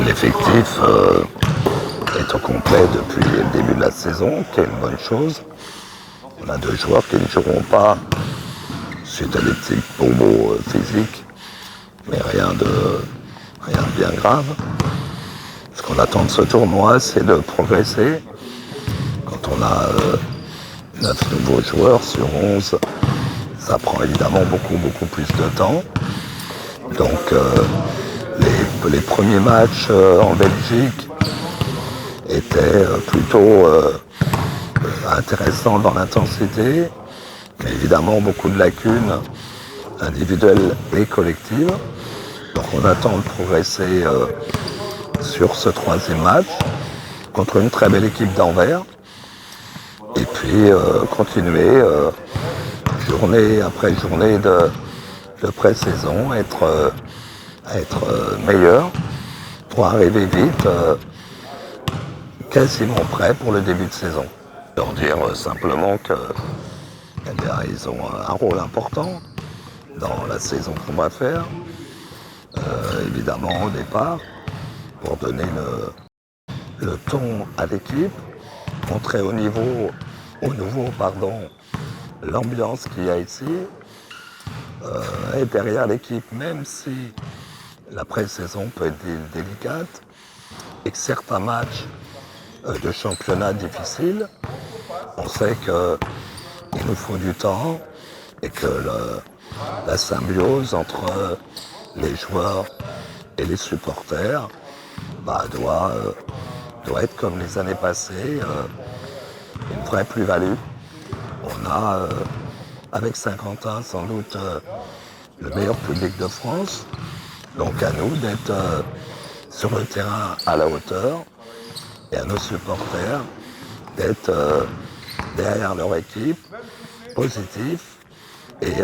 L'effectif est au complet depuis le début de la saison, qui est une bonne chose. On a 2 joueurs qui ne joueront pas suite à des petits bobos physiques, mais rien de bien grave. Ce qu'on attend de ce tournoi, c'est de progresser. Quand on a 9 nouveaux joueurs sur 11, ça prend évidemment beaucoup plus de temps. Donc les premiers matchs en Belgique étaient plutôt intéressants dans l'intensité, mais évidemment beaucoup de lacunes individuelles et collectives. Donc on attend de progresser sur ce 3e match contre une très belle équipe d'Anvers. Et puis continuer journée après journée de pré-saison, être meilleur pour arriver vite, quasiment prêt pour le début de saison. Leur dire simplement qu'ils ont un rôle important dans la saison qu'on va faire, évidemment au départ, pour donner le ton à l'équipe, montrer au nouveau l'ambiance qu'il y a ici, et derrière l'équipe, même si la pré-saison peut être délicate et que certains matchs de championnat difficiles, on sait qu'il nous faut du temps et que la symbiose entre les joueurs et les supporters doit être comme les années passées, une vraie plus-value. On a avec Saint-Quentin sans doute le meilleur public de France, donc à nous d'être sur le terrain à la hauteur et à nos supporters d'être derrière leur équipe, positifs et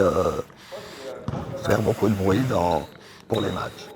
faire beaucoup de bruit pour les matchs.